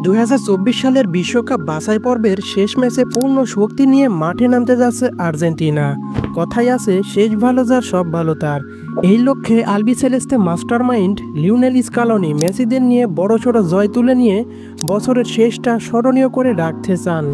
2024 সালের বিশ্বকাপ বাছাই পর্বের শেষ ম্যাচে পূর্ণ শক্তি নিয়ে মাঠে নামতে যাচ্ছে আর্জেন্টিনা। কথাই আছে, শেষ ভালো যার সব ভালো তার। এই লক্ষ্যে আলবিসেলেস্তে মাস্টারমাইন্ড লিওনেল স্কালোনি মেসিদের নিয়ে বড়সড় জয় তুলে নিয়ে বছরের শেষটা স্মরণীয় করে রাখতে চান।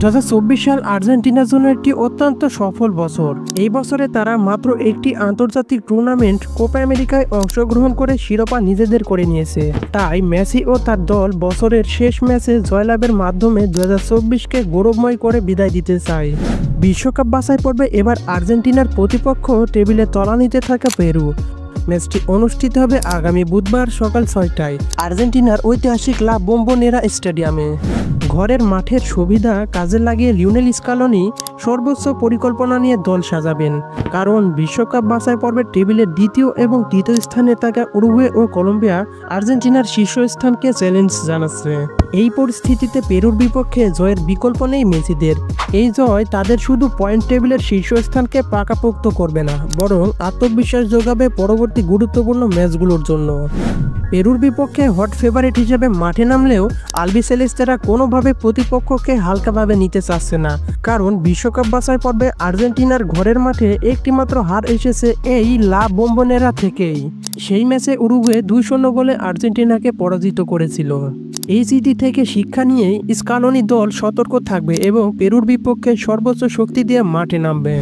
2024 সাল আর্জেন্টিনার জন্য একটি অত্যন্ত সফল বছর। এই বছরে তারা মাত্র একটি আন্তর্জাতিক টুর্নামেন্ট কোপা আমেরিকায় অংশগ্রহণ করে শিরোপা নিজেদের করে নিয়েছে। তাই মেসি ও তার দল বছরের শেষ ম্যাচে জয়লাভের মাধ্যমে 2024কে গৌরবময় করে বিদায় দিতে চায়। বিশ্বকাপ বাছাই পর্বে এবার আর্জেন্টিনার প্রতিপক্ষ টেবিলে তলানিতে থাকা পেরু। ম্যাচটি অনুষ্ঠিত হবে আগামী বুধবার সকাল 6টায় আর্জেন্টিনার ঐতিহাসিক লা বোম্বোনেরা স্টেডিয়ামে। ঘরের মাঠের সুবিধা কাজে লাগিয়ে লিওনেল স্কালোনি সর্বোচ্চ পরিকল্পনা নিয়ে দল সাজাবেন, কারণ বিশ্বকাপ বাছাই পর্বের টেবিলের দ্বিতীয় এবং তৃতীয় স্থানে থাকা উরুগুয়ে ও কলম্বিয়া আর্জেন্টিনার শীর্ষস্থানকে চ্যালেঞ্জ জানাচ্ছে। এই পরিস্থিতিতে পেরুর বিপক্ষে জয়ের বিকল্প নেই মেসিদের। এই জয় তাদের শুধু পয়েন্ট টেবিলের শীর্ষস্থানকে পাকাপোক্ত করবে না, বরং আত্মবিশ্বাস যোগাবে পরবর্তী গুরুত্বপূর্ণ ম্যাচগুলোর জন্য। পেরুর বিপক্ষে হট ফেভারিট হিসেবে মাঠে নামলেও আলবিসেলেস্তেরা কোনোভাবে প্রতিপক্ষকে হালকাভাবে নিতে চাচ্ছে না, কারণ বিশ্বকাপ বাছাই পর্বে আর্জেন্টিনার ঘরের মাঠে একটিমাত্র হার এসেছে এই লা বোম্বোনেরা থেকেই। সেই ম্যাচে উরুগুয়ে 2-0 গোলে আর্জেন্টিনাকে পরাজিত করেছিল। এই স্মৃতি থেকে শিক্ষা নিয়েই স্কালোনি দল সতর্ক থাকবে এবং পেরুর বিপক্ষে সর্বোচ্চ শক্তি দিয়ে মাঠে নামবে।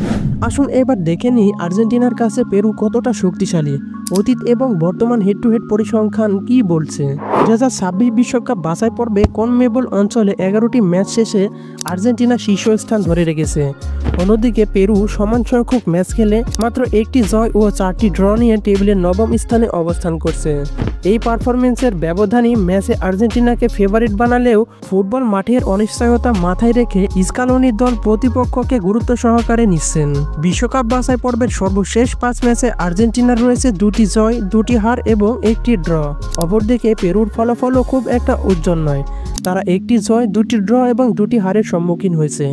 আসুন এবার দেখে নিই আর্জেন্টিনার কাছে পেরু কতটা শক্তিশালী। অতীত এবং বর্তমান হেড টু হেড পরিসংখ্যান কি বলছে? 2026 বিশ্বকাপ বাছাই পর্বে কনমেবল অঞ্চলে 11টি ম্যাচ শেষে আর্জেন্টিনা শীর্ষস্থান ধরে রেখেছে। অন্যদিকে পেরু সমান সংখ্যক ম্যাচ খেলে মাত্র একটি জয় ও 4টি ড্র নিয়ে টেবিলের নবম স্থানে অবস্থান করছে। এই পারফরমেন্সের ব্যবধানই ম্যাচে আর্জেন্টিনাকে ফেভারিট বানালেও ফুটবল মাঠের অনিশ্চয়তা মাথায় রেখে স্কালোনির দল প্রতিপক্ষকে গুরুত্ব সহকারে নিচ্ছেন। বিশ্বকাপ বাছাই পর্বের সর্বশেষ 5 ম্যাচে আর্জেন্টিনার রয়েছে 2টি জয়, 2টি হার এবং 1টি ড্র। অপরদিকে পেরুর ফলাফলও খুব একটা উজ্জ্বল নয়। তারা 1টি জয়, 2টি ড্র এবং 2টি হারের সম্মুখীন হয়েছে।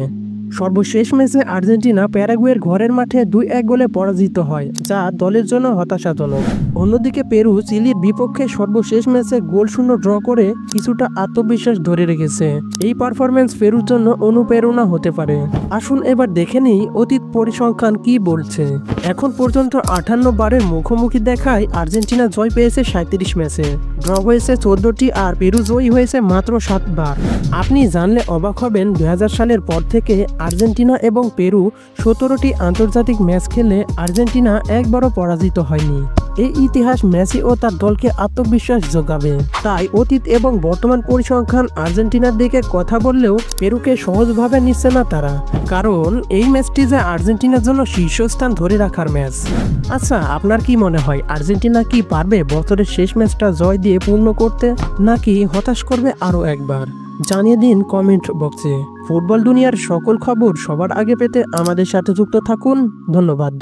সর্বশেষ ম্যাচে আর্জেন্টিনা প্যারাগুয়ের ঘরের মাঠে 2-1 গোলে পরাজিত হয়, যা দলের জন্য হতাশাজনক। অন্যদিকে পেরু চিলির বিপক্ষে সর্বশেষ ম্যাচে গোলশূন্য ড্র করে কিছুটা আত্মবিশ্বাস ধরে রেখেছে। এই পারফরমেন্স পেরুর জন্য অনুপ্রেরণা হতে পারে। আসুন এবার দেখে নিই অতীত পরিসংখ্যান কি বলছে। এখন পর্যন্ত 58 বারের মুখোমুখি দেখায় আর্জেন্টিনা জয় পেয়েছে 37 ম্যাচে, ড্র হয়েছে 14টি আর পেরু জয়ী হয়েছে মাত্র 7 বার। আপনি জানলে অবাক হবেন, 2000 সালের পর থেকে আর্জেন্টিনা এবং পেরু 17টি আন্তর্জাতিক ম্যাচ খেলে আর্জেন্টিনা একবারও পরাজিত হয়নি। এই ইতিহাস মেসি ও তার দলকে আত্মবিশ্বাস যোগাবে। তাই অতীত এবং বর্তমান পরিসংখ্যান আর্জেন্টিনার দিকে কথা বললেও পেরুকে সহজভাবে নিচ্ছে না তারা, কারণ এই ম্যাচটি যে আর্জেন্টিনার জন্য শীর্ষস্থান ধরে রাখার ম্যাচ। আচ্ছা, আপনার কি মনে হয় আর্জেন্টিনা কি পারবে বছরের শেষ ম্যাচটা জয় দিয়ে পূর্ণ করতে, নাকি হতাশ করবে আরও একবার? জানিয়ে দিন কমেন্ট বক্সে। ফুটবল দুনিয়ার সকল খবর সবার আগে পেতে আমাদের সাথে যুক্ত থাকুন। ধন্যবাদ।